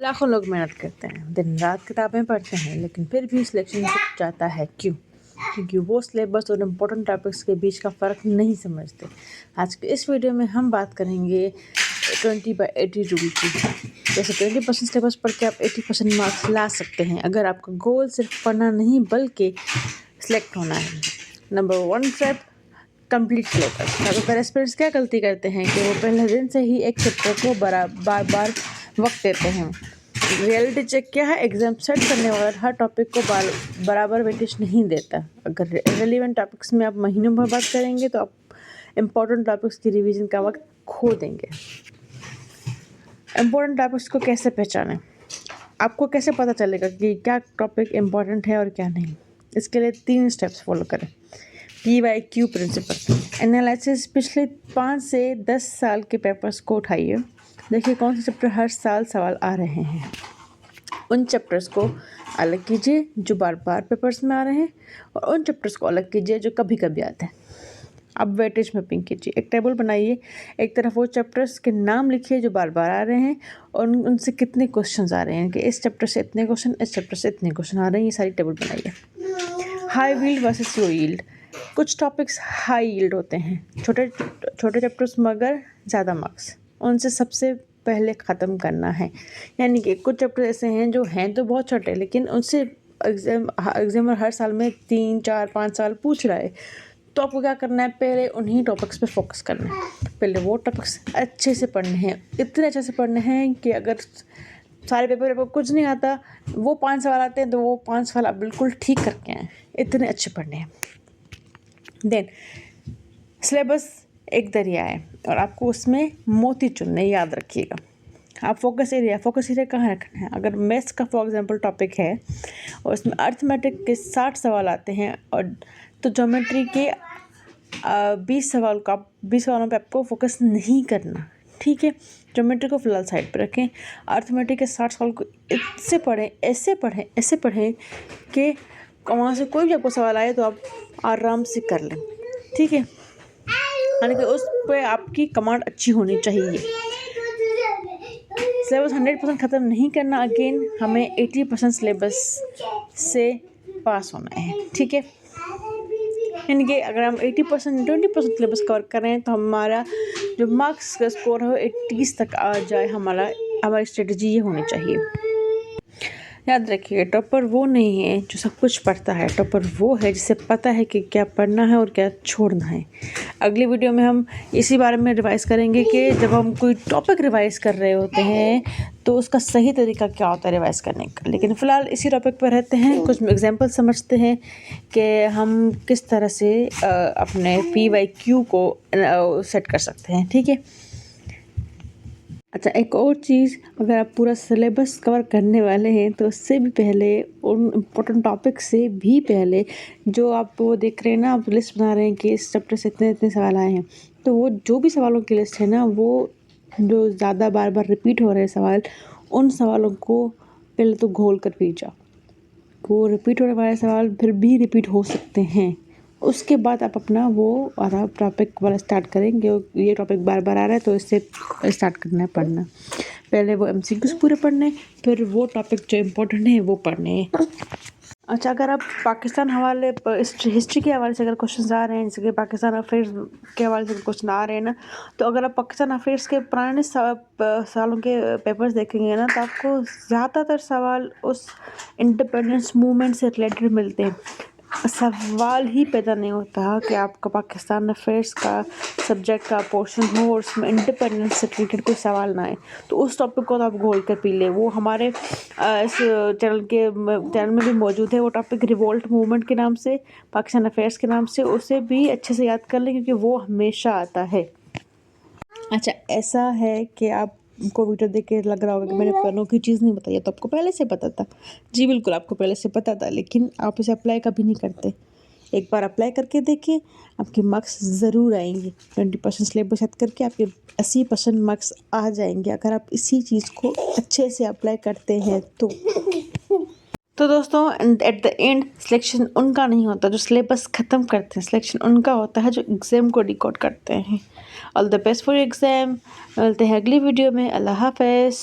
लाखों लोग मेहनत करते हैं, दिन रात किताबें पढ़ते हैं, लेकिन फिर भी सिलेक्शन रुक जाता है। क्यों? क्योंकि वो सिलेबस और इम्पोर्टेंट टॉपिक्स के बीच का फ़र्क नहीं समझते। आज के इस वीडियो में हम बात करेंगे 20/80 रूल की। जैसे 20% सिलेबस पढ़ के आप 80% मार्क्स ला सकते हैं, अगर आपका गोल सिर्फ पढ़ना नहीं बल्कि सिलेक्ट होना है। Number 1 step, complete syllabus. ज़्यादातर एस्पिरेंट्स क्या गलती करते हैं कि वो पहले दिन से ही एक चैप्टर को बार बार वक्त देते हैं। रियलिटी चेक क्या है? एग्जाम सेट करने वाला हर टॉपिक को बराबर वेटेज नहीं देता। अगर रेलिवेंट टॉपिक्स में आप महीनों भर बात करेंगे तो आप इम्पोर्टेंट टॉपिक्स की रिवीजन का वक्त खो देंगे। इम्पोर्टेंट टॉपिक्स को कैसे पहचानें? आपको कैसे पता चलेगा कि क्या टॉपिक इम्पोर्टेंट है और क्या नहीं? इसके लिए 3 स्टेप्स फॉलो करें। PYQ principle analysis. पिछले 5 से 10 साल के पेपर्स को उठाइए, देखिए कौन से चैप्टर हर साल सवाल आ रहे हैं। उन चैप्टर्स को अलग कीजिए जो बार बार पेपर्स में आ रहे हैं, और उन चैप्टर्स को अलग कीजिए जो कभी कभी आते हैं। अब वेटेज मैपिंग कीजिए, एक टेबल बनाइए। एक तरफ वो चैप्टर्स के नाम लिखिए जो बार बार आ रहे हैं और उनसे कितने क्वेश्चंस आ रहे हैं कि इस चैप्टर से इतने क्वेश्चन, इस चैप्टर से इतने क्वेश्चन आ रहे हैं। ये सारी टेबल बनाइए। हाई यील्ड वर्सेस लो यील्ड। कुछ टॉपिक्स हाई यील्ड होते हैं, छोटे छोटे चैप्टर्स मगर ज़्यादा मार्क्स, उनसे सबसे पहले ख़त्म करना है। यानी कि कुछ चैप्टर ऐसे हैं जो हैं तो बहुत छोटे, लेकिन उनसे एग्जाम हर साल में 3, 4, 5 साल पूछ रहा है, तो आपको क्या करना है? पहले उन्हीं टॉपिक्स पे फोकस करना है। पहले वो टॉपिक्स अच्छे से पढ़ने हैं, इतने अच्छे से पढ़ने हैं कि अगर सारे पेपर को कुछ नहीं आता, वो 5 सवाल आते हैं तो वो 5 सवाल आप बिल्कुल ठीक करके आएँ, इतने अच्छे पढ़ने हैं। देन सिलेबस एक दरिया है और आपको उसमें मोती चुनने, याद रखिएगा। आप फोकस एरिया कहाँ रखना है? अगर मैथ्स का फॉर एग्जांपल टॉपिक है और उसमें अर्थमेटिक के 60 सवाल आते हैं, और तो ज्योमेट्री के 20 सवालों पे आपको फोकस नहीं करना, ठीक है? ज्योमेट्री को फिलहाल साइड पे रखें। अर्थमेटिक के 60 सवाल को ऐसे पढ़ें कि वहाँ से कोई भी आपको सवाल आए तो आप आराम से कर लें, ठीक है? यानी कि उस पर आपकी कमांड अच्छी होनी चाहिए। सिलेबस 100% ख़त्म नहीं करना, अगेन हमें 80% सिलेबस से पास होना है, ठीक है? यानी कि अगर हम 80% 20% सिलेबस कवर करें तो हमारा जो मार्क्स का स्कोर है वो 80 तक आ जाए। हमारी स्ट्रेटजी ये होनी चाहिए। याद रखिए, टॉपर वो नहीं है जो सब कुछ पढ़ता है, टॉपर वो है जिसे पता है कि क्या पढ़ना है और क्या छोड़ना है। अगली वीडियो में हम इसी बारे में रिवाइज़ करेंगे कि जब हम कोई टॉपिक रिवाइज़ कर रहे होते हैं तो उसका सही तरीका क्या होता है रिवाइज़ करने का। लेकिन फ़िलहाल इसी टॉपिक पर रहते हैं, कुछ एग्जांपल समझते हैं कि हम किस तरह से अपने PYQ को सेट कर सकते हैं, ठीक है? अच्छा, एक और चीज़, अगर आप पूरा सिलेबस कवर करने वाले हैं तो उससे भी पहले, उन इम्पोर्टेंट टॉपिक से भी पहले, जो आप वो देख रहे हैं ना, आप लिस्ट बना रहे हैं कि इस चैप्टर से इतने इतने सवाल आए हैं, तो वो जो भी सवालों की लिस्ट है ना, वो जो ज़्यादा बार बार रिपीट हो रहे हैं सवाल, उन सवालों को पहले तो घोल कर पी जाओ। वो रिपीट होने वाले सवाल फिर भी रिपीट हो सकते हैं, उसके बाद आप अपना वो वाला टॉपिक वाला स्टार्ट करेंगे। ये टॉपिक बार बार आ रहा है तो इससे स्टार्ट करना है पढ़ना। पहले वो MCQs पूरे पढ़ने, फिर वो टॉपिक जो इम्पोर्टेंट है वो पढ़ने। अच्छा, अगर आप पाकिस्तान हवाले हिस्ट्री के हवाले से अगर क्वेश्चन आ रहे हैं, जैसे कि पाकिस्तान अफेयर्स के हवाले से क्वेश्चन आ रहे हैं ना, तो अगर आप पाकिस्तान अफेयर्स के पुराने सालों के पेपर्स देखेंगे ना, तो आपको ज़्यादातर सवाल उस इंडिपेंडेंस मूवमेंट से रिलेटेड मिलते हैं। सवाल ही पैदा नहीं होता कि आपका पाकिस्तान अफेयर्स का सब्जेक्ट का पोर्शन हो और उसमें इंडिपेंडेंस से रिलेटेड कोई सवाल ना आए, तो उस टॉपिक को तो आप घोल कर पी ले। वो हमारे इस चैनल में भी मौजूद है, वो टॉपिक रिवोल्ट मूवमेंट के नाम से, पाकिस्तान अफेयर्स के नाम से, उसे भी अच्छे से याद कर लें क्योंकि वो हमेशा आता है। अच्छा, ऐसा है कि आपको वीडियो देख के लग रहा होगा कि मैंने अनोखी चीज़ नहीं बताई, तो आपको पहले से पता था। जी बिल्कुल, आपको पहले से पता था, लेकिन आप इसे अप्लाई कभी नहीं करते। एक बार अप्लाई करके देखिए, आपके मार्क्स ज़रूर आएंगे। 20% सिलेबस याद करके आपके 80% मार्क्स आ जाएंगे, अगर आप इसी चीज़ को अच्छे से अप्लाई करते हैं तो दोस्तों, एट द एंड सिलेक्शन उनका नहीं होता जो सिलेबस ख़त्म करते हैं, सिलेक्शन उनका होता है जो एग्ज़ाम को डिकोड करते हैं। All the best for exam. मिलते हैं अगली वीडियो में। अल्लाह हाफ़िज़।